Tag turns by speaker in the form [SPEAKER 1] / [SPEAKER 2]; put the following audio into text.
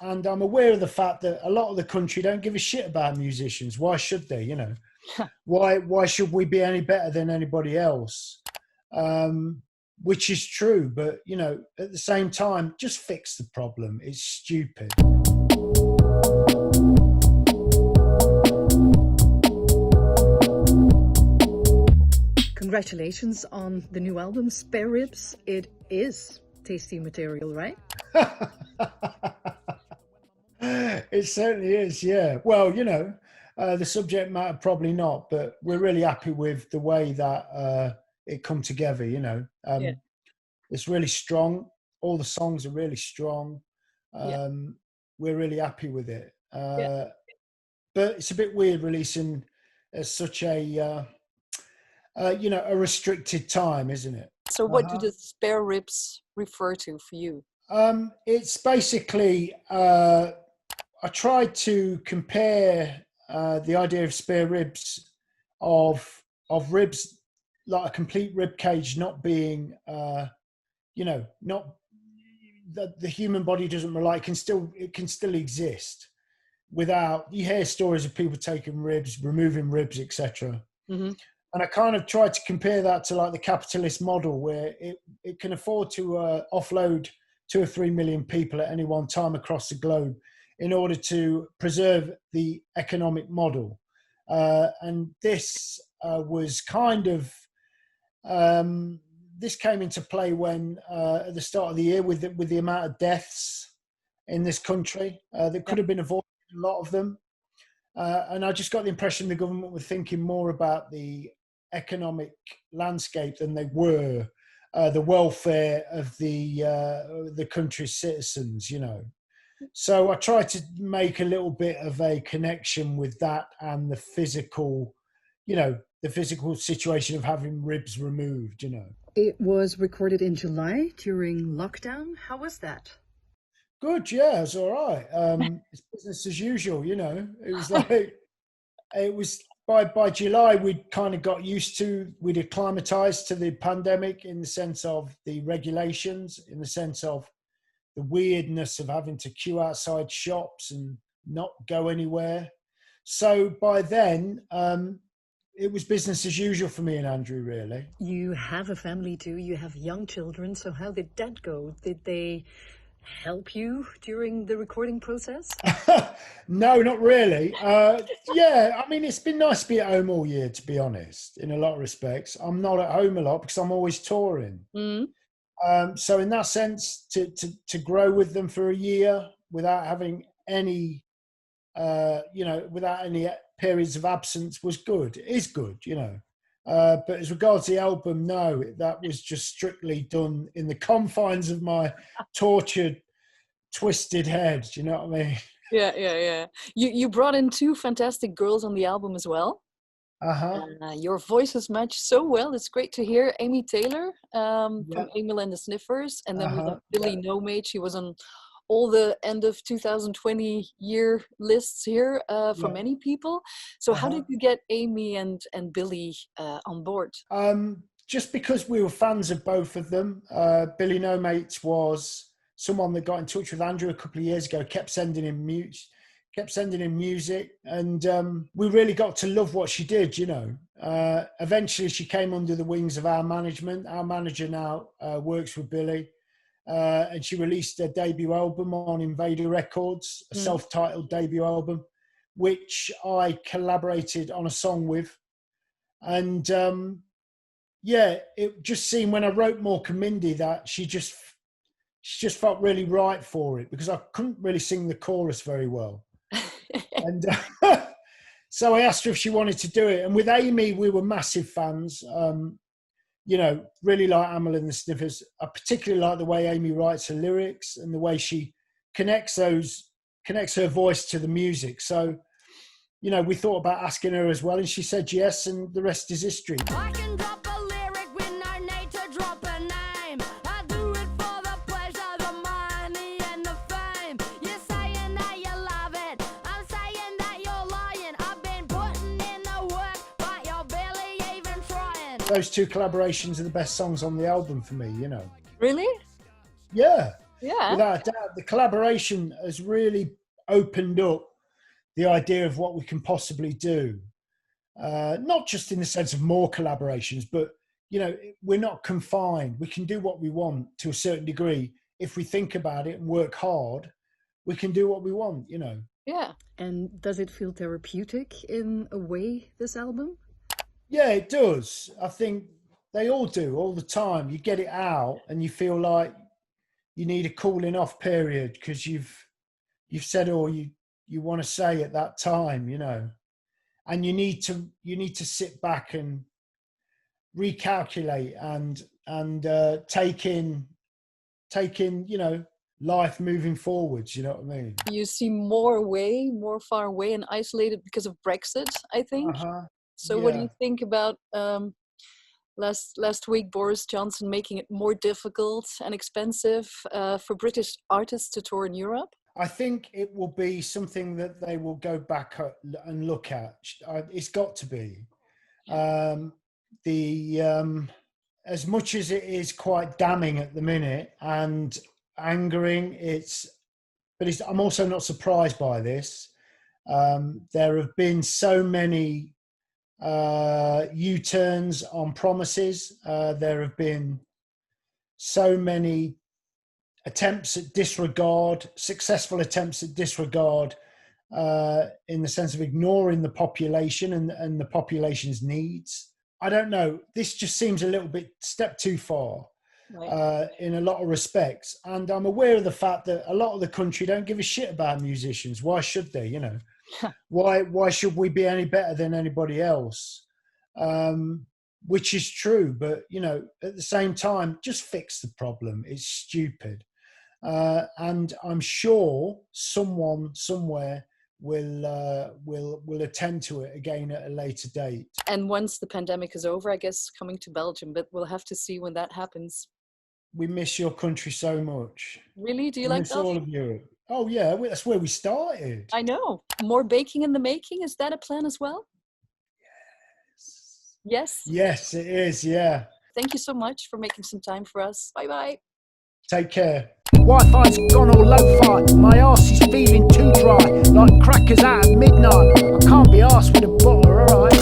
[SPEAKER 1] And I'm aware of the fact that a lot of the country don't give a shit about musicians. Why should they, you know? Why should we be any better than anybody else? Which is true, but, you know, at the same time, just fix the problem. It's stupid.
[SPEAKER 2] Congratulations on the new album, Spare Ribs. It is tasty material, right?
[SPEAKER 1] It certainly is, yeah. Well, you know, the subject matter probably not, but we're really happy with the way that it come together, you know. It's really strong. All the songs are really strong. We're really happy with it. But it's a bit weird releasing as such a, you know, a restricted time, isn't it?
[SPEAKER 3] So what do the spare ribs refer to for you?
[SPEAKER 1] It's basically, I tried to compare the idea of spare ribs of ribs, like a complete rib cage not being, you know, not that the human body doesn't rely, it can still exist without, you hear stories of people taking ribs, removing ribs, etc.
[SPEAKER 3] Mm-hmm.
[SPEAKER 1] And I kind of tried to compare that to like the capitalist model where it can afford to offload 2 or 3 million people at any one time across the globe in order to preserve the economic model. And this was kind of, this came into play when at the start of the year with the amount of deaths in this country that could have been avoided, a lot of them. And I just got the impression the government were thinking more about the economic landscape than they were the welfare of the country's citizens, you know. So I tried to make a little bit of a connection with that and the physical, you know, the physical situation of having ribs removed, you know.
[SPEAKER 2] It was recorded in July during lockdown. How was that?
[SPEAKER 1] Good, yeah, it's all right. It's business as usual, you know. It was like, it was by July we'd kind of got used to, we'd acclimatized to the pandemic in the sense of the regulations, in the sense of the weirdness of having to queue outside shops and not go anywhere. So by then, it was business as usual for me and Andrew, really.
[SPEAKER 2] You have a family too, you have young children, so how did that go? Did they help you during the recording process?
[SPEAKER 1] No, not really. Yeah, I mean, it's been nice to be at home all year, to be honest, in a lot of respects. I'm not at home a lot because I'm always touring.
[SPEAKER 3] Mm-hmm.
[SPEAKER 1] So in that sense, to grow with them for a year without having any, you know, without any periods of absence was good. It is good, you know. But as regards the album, no, that was just strictly done in the confines of my tortured, twisted head. Do you know what I mean?
[SPEAKER 3] Yeah. You brought in 2 fantastic girls on the album as well. Your voices match so well. It's great to hear. Amy Taylor from Emil and the Sniffers, and then we have Billy Nomade. She was on all the end of 2020 year lists here for many people. So how did you get Amy and Billy on board?
[SPEAKER 1] Just because we were fans of both of them. Billy Nomade was someone that got in touch with Andrew a couple of years ago, kept sending him music, and we really got to love what she did, you know. Eventually she came under the wings of our management. Our manager now works with Billy. And she released a debut album on Invader Records, a self-titled debut album, which I collaborated on a song with. And yeah, it just seemed when I wrote Mork and Mindy that she just felt really right for it, because I couldn't really sing the chorus very well. And so I asked her if she wanted to do it. And with Amy, we were massive fans. You know, really like Emil and the Sniffers. I particularly like the way Amy writes her lyrics and the way she connects her voice to the music. So, you know, we thought about asking her as well, and she said yes, and the rest is history.
[SPEAKER 4] I can drop a lyric with no need to drop a name. I do it for the pleasure, the money and the fame. You're saying that you love it, I'm saying that you're lying. I've been putting in the work, but you're barely even trying.
[SPEAKER 1] Those 2 collaborations are the best songs on the album for me, you know.
[SPEAKER 3] Really?
[SPEAKER 1] Yeah.
[SPEAKER 3] Yeah.
[SPEAKER 1] Without a doubt, the collaboration has really opened up the idea of what we can possibly do. Not just in the sense of more collaborations, but, you know, we're not confined. We can do what we want to a certain degree. If we think about it and work hard, we can do what we want, you know.
[SPEAKER 2] Yeah. And does it feel therapeutic in a way, this album?
[SPEAKER 1] Yeah, it does. I think they all do all the time. You get it out and you feel like you need a cooling off period because you've said all you want to say at that time, you know. And you need to sit back and recalculate and take in, you know, life moving forwards. You know what I mean?
[SPEAKER 3] You seem more far away and isolated because of Brexit, I think. So what do you think about last week Boris Johnson making it more difficult and expensive for British artists to tour in Europe?
[SPEAKER 1] I think it will be something that they will go back and look at. It's got to be. As much as it is quite damning at the minute and angering, I'm also not surprised by this. There have been so many U-turns on promises. There have been so many attempts at disregard, successful attempts at disregard, in the sense of ignoring the population and the population's needs. I don't know. This just seems a little bit step too far, right, in a lot of respects. And I'm aware of the fact that a lot of the country don't give a shit about musicians. Why should they? You know, why should we be any better than anybody else? Which is true, but you know, at the same time, just fix the problem. It's stupid. And I'm sure someone somewhere will attend to it again at a later date.
[SPEAKER 3] And once the pandemic is over, I guess coming to Belgium, but we'll have to see when that happens.
[SPEAKER 1] We miss your country so much.
[SPEAKER 3] Really? Do you like Belgium?
[SPEAKER 1] All of Europe. Oh yeah, that's where we started.
[SPEAKER 3] I know. More baking in the making. Is that a plan as well? Yes.
[SPEAKER 1] Yes, it is. Yeah.
[SPEAKER 3] Thank you so much for making some time for us. Bye bye.
[SPEAKER 1] Take care. Wi-Fi's gone all lo-fi. My arse is feeling too dry, like crackers out at midnight. I can't be arsed with a butter, alright.